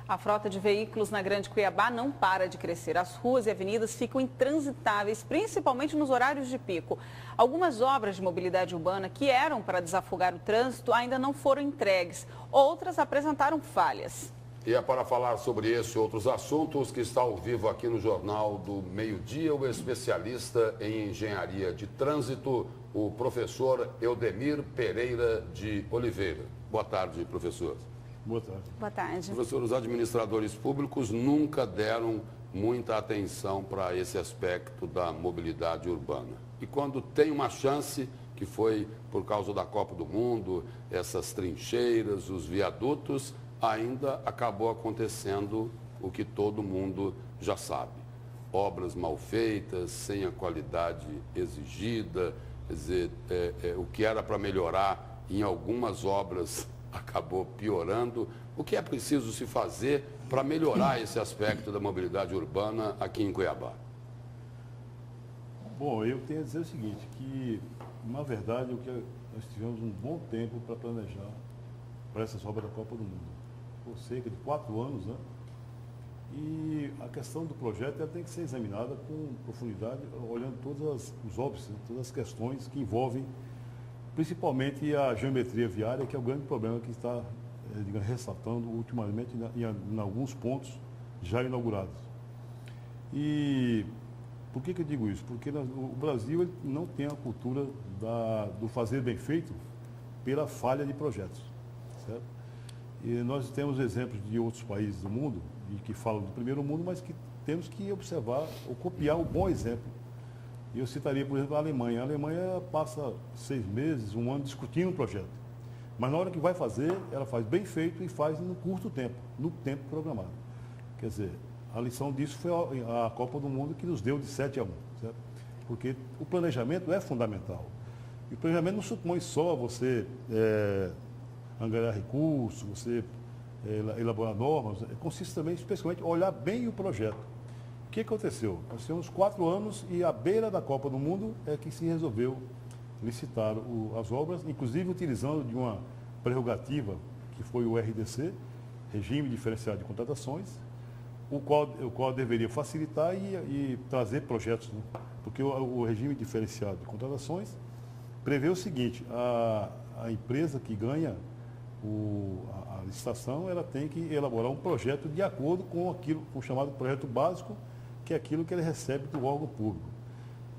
A frota de veículos na Grande Cuiabá não para de crescer. As ruas e avenidas ficam intransitáveis, principalmente nos horários de pico. Algumas obras de mobilidade urbana que eram para desafogar o trânsito ainda não foram entregues. Outras apresentaram falhas. E é para falar sobre esse e outros assuntos que está ao vivo aqui no Jornal do Meio-Dia, o especialista em engenharia de trânsito, o professor Eudemir Pereira de Oliveira. Boa tarde, professor. Boa tarde. Boa tarde. Professor, os administradores públicos nunca deram muita atenção para esse aspecto da mobilidade urbana. E quando tem uma chance, que foi por causa da Copa do Mundo, essas trincheiras, os viadutos, ainda acabou acontecendo o que todo mundo já sabe. Obras mal feitas, sem a qualidade exigida, quer dizer, o que era para melhorar em algumas obras acabou piorando. O que é preciso se fazer para melhorar esse aspecto da mobilidade urbana aqui em Cuiabá? Bom, eu tenho a dizer o seguinte, que na verdade nós tivemos um bom tempo para planejar para essas obras da Copa do Mundo. Por cerca de 4 anos, né? E a questão do projeto ela tem que ser examinada com profundidade, olhando todos os óbices, todas as questões que envolvem principalmente a geometria viária, que é o grande problema que está ressaltando ultimamente em alguns pontos já inaugurados. E por que eu digo isso? Porque o Brasil ele não tem a cultura do fazer bem feito pela falha de projetos, certo? E nós temos exemplos de outros países do mundo, e que falam do primeiro mundo, mas que temos que observar ou copiar o bom exemplo. Eu citaria, por exemplo, a Alemanha. A Alemanha passa 6 meses, 1 ano discutindo um projeto. Mas na hora que vai fazer, ela faz bem feito e faz no curto tempo, no tempo programado. Quer dizer, a lição disso foi a Copa do Mundo que nos deu de 7-1, certo? Porque o planejamento é fundamental. E o planejamento não supõe só você angariar recursos, você elaborar normas, consiste também, especialmente, olhar bem o projeto. O que aconteceu? Nós temos 4 anos e à beira da Copa do Mundo é que se resolveu licitar as obras, inclusive utilizando de uma prerrogativa que foi o RDC, Regime Diferenciado de Contratações, o qual deveria facilitar e trazer projetos, né? Porque o Regime Diferenciado de Contratações prevê o seguinte, a empresa que ganha a licitação, ela tem que elaborar um projeto de acordo com o chamado projeto básico, que é aquilo que ele recebe do órgão público.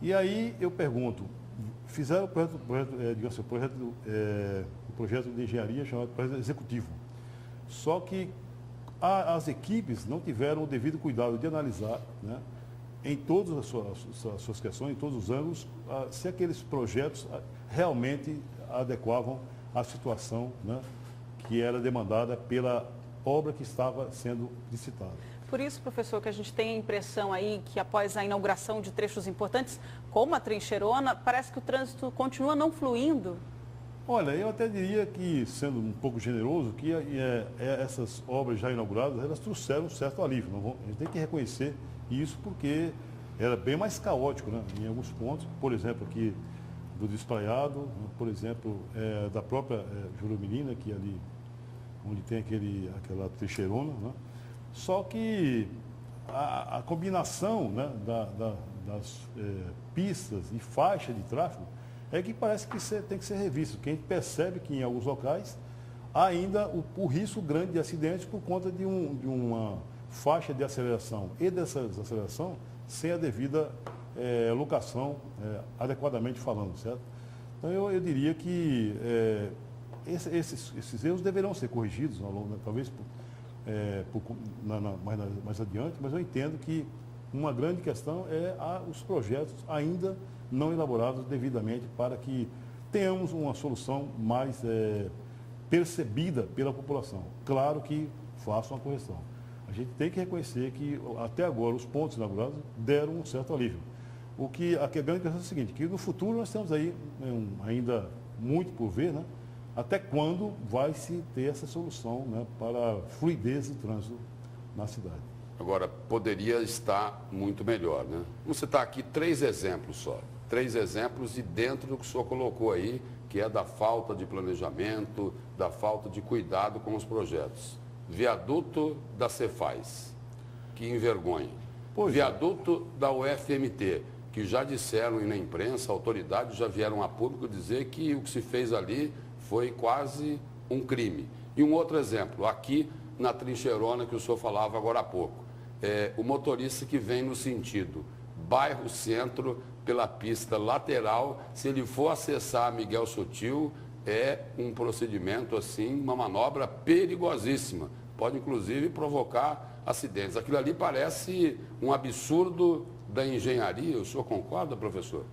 E aí eu pergunto, fizeram o projeto de engenharia chamado projeto executivo. Só que as equipes não tiveram o devido cuidado de analisar, né, em todas as suas questões, em todos os ângulos, se aqueles projetos realmente adequavam à situação, né, que era demandada pela obra que estava sendo licitada. Por isso, professor, que a gente tem a impressão aí que após a inauguração de trechos importantes, como a Trincheirona, parece que o trânsito continua não fluindo? Olha, eu até diria que, sendo um pouco generoso, que essas obras já inauguradas, elas trouxeram um certo alívio. A gente tem que reconhecer isso porque era bem mais caótico, né, em alguns pontos. Por exemplo, aqui do Despraiado, por exemplo, da própria Jurumenina, que ali onde tem aquela Trincheirona, né? Só que a combinação, né, das pistas e faixa de tráfego é que parece que tem que ser revisto. Porque a gente percebe que em alguns locais há ainda o risco grande de acidentes por conta de uma faixa de aceleração e dessa aceleração sem a devida locação, adequadamente falando, certo? Então eu diria que esses erros deverão ser corrigidos ao longo, talvez mais adiante, mas eu entendo que uma grande questão é os projetos ainda não elaborados devidamente para que tenhamos uma solução mais percebida pela população. Claro que faça uma correção. A gente tem que reconhecer que até agora os pontos inaugurados deram um certo alívio. A grande questão é o seguinte, que no futuro nós temos aí ainda muito por ver, né? Até quando vai se ter essa solução, né, para a fluidez do trânsito na cidade. Agora, poderia estar muito melhor, né? Vamos citar aqui 3 exemplos só. 3 exemplos e dentro do que o senhor colocou aí, que é da falta de planejamento, da falta de cuidado com os projetos. Viaduto da Cefaz, que envergonha. Pois é. Viaduto da UFMT, que já disseram e na imprensa, autoridades já vieram a público dizer que o que se fez ali foi quase um crime. E um outro exemplo, aqui na trincheirona que o senhor falava agora há pouco, o motorista que vem no sentido bairro Centro pela pista lateral, se ele for acessar Miguel Sutil, é um procedimento assim, uma manobra perigosíssima. Pode inclusive provocar acidentes. Aquilo ali parece um absurdo da engenharia. O senhor concorda, professor?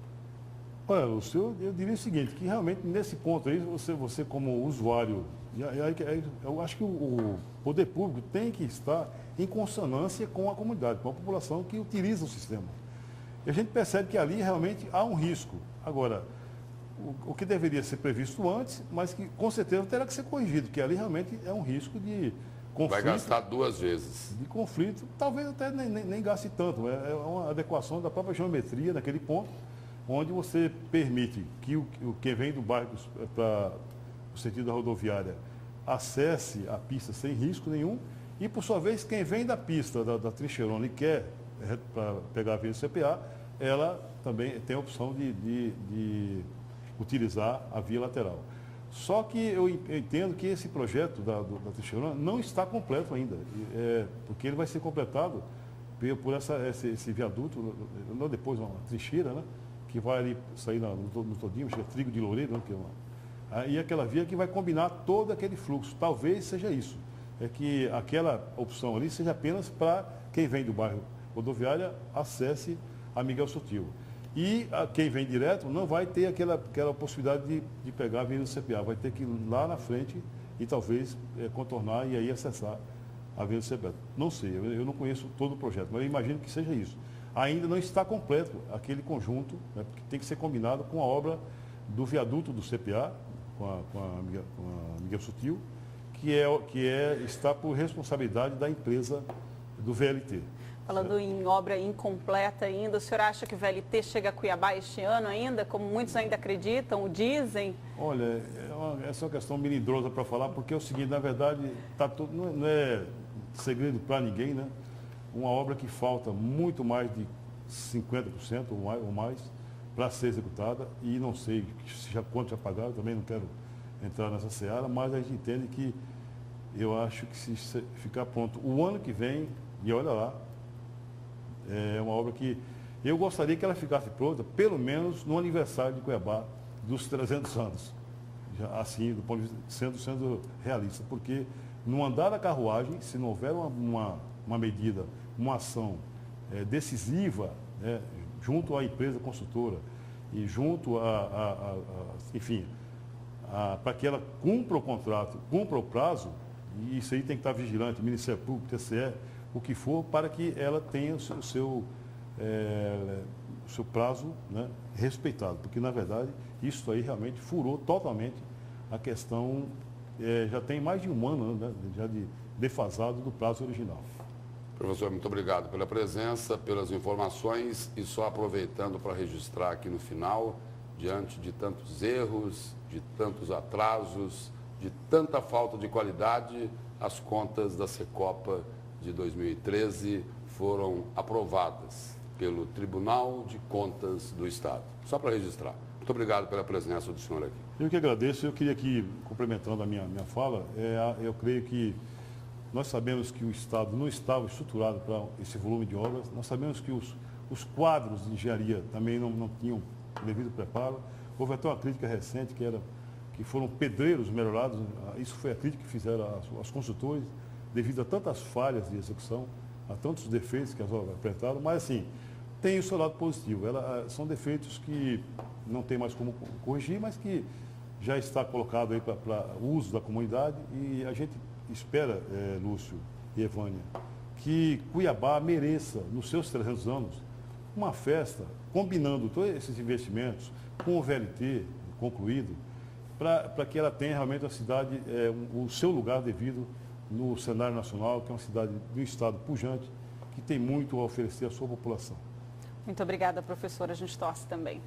Olha, Lúcio, eu diria o seguinte, que realmente nesse ponto aí, você como usuário, eu acho que o poder público tem que estar em consonância com a comunidade, com a população que utiliza o sistema. E a gente percebe que ali realmente há um risco. Agora, o que deveria ser previsto antes, mas que com certeza terá que ser corrigido, que ali realmente é um risco de conflito. Vai gastar 2 vezes. De conflito, talvez até nem gaste tanto. É uma adequação da própria geometria naquele ponto, onde você permite que quem vem do bairro para o sentido da rodoviária acesse a pista sem risco nenhum, e por sua vez, quem vem da pista da trincheirona e quer para pegar a via do CPA, ela também tem a opção de utilizar a via lateral. Só que eu entendo que esse projeto da trincheirona não está completo ainda, porque ele vai ser completado por esse viaduto, não depois uma trincheira, né, que vai ali sair no Todinho, chega Trigo de Loureiro, né, e aquela via que vai combinar todo aquele fluxo. Talvez seja isso, é que aquela opção ali seja apenas para quem vem do bairro rodoviária acesse a Miguel Sutil. E quem vem direto não vai ter aquela possibilidade de pegar a Avenida do CPA, vai ter que ir lá na frente e talvez contornar e aí acessar a Avenida do CPA. Não sei, eu não conheço todo o projeto, mas eu imagino que seja isso. Ainda não está completo aquele conjunto, né, porque tem que ser combinado com a obra do viaduto do CPA, com a Miguel Sutil, que está por responsabilidade da empresa do VLT. Falando em obra incompleta ainda, o senhor acha que o VLT chega a Cuiabá este ano ainda, como muitos ainda acreditam, o dizem? Olha, essa é uma questão melindrosa para falar, porque é o seguinte, na verdade, não é segredo para ninguém, né? Uma obra que falta muito mais de 50% ou mais para ser executada, e não sei quanto já pagaram, também não quero entrar nessa seara, mas a gente entende que eu acho que se ficar pronto o ano que vem, e olha lá, é uma obra que eu gostaria que ela ficasse pronta, pelo menos no aniversário de Cuiabá, dos 300 anos. Já, assim, do ponto de vista, sendo realista, porque no andar da carruagem, se não houver uma medida, uma ação decisiva, né, junto à empresa construtora e junto enfim, para que ela cumpra o contrato, cumpra o prazo, e isso aí tem que estar vigilante, Ministério Público, TCE, o que for, para que ela tenha o seu prazo, né, respeitado. Porque, na verdade, isso aí realmente furou totalmente a questão, já tem mais de um ano, né, já defasado do prazo original. Professor, muito obrigado pela presença, pelas informações, e só aproveitando para registrar aqui no final, diante de tantos erros, de tantos atrasos, de tanta falta de qualidade, as contas da Secopa de 2013 foram aprovadas pelo Tribunal de Contas do Estado. Só para registrar. Muito obrigado pela presença do senhor aqui. Eu que agradeço. Eu queria aqui, complementando a minha fala, eu creio que nós sabemos que o Estado não estava estruturado para esse volume de obras, nós sabemos que os quadros de engenharia também não tinham o devido preparo. Houve até uma crítica recente que foram pedreiros melhorados, isso foi a crítica que fizeram as construtores, devido a tantas falhas de execução, a tantos defeitos que as obras apresentaram, mas assim, tem o seu lado positivo. São defeitos que não tem mais como corrigir, mas que já está colocado aí para o uso da comunidade, e a gente espera, Lúcio e Evânia, que Cuiabá mereça, nos seus 300 anos, uma festa combinando todos esses investimentos com o VLT concluído, para que ela tenha realmente a cidade, o seu lugar devido no cenário nacional, que é uma cidade de um estado pujante, que tem muito a oferecer à sua população. Muito obrigada, professora. A gente torce também.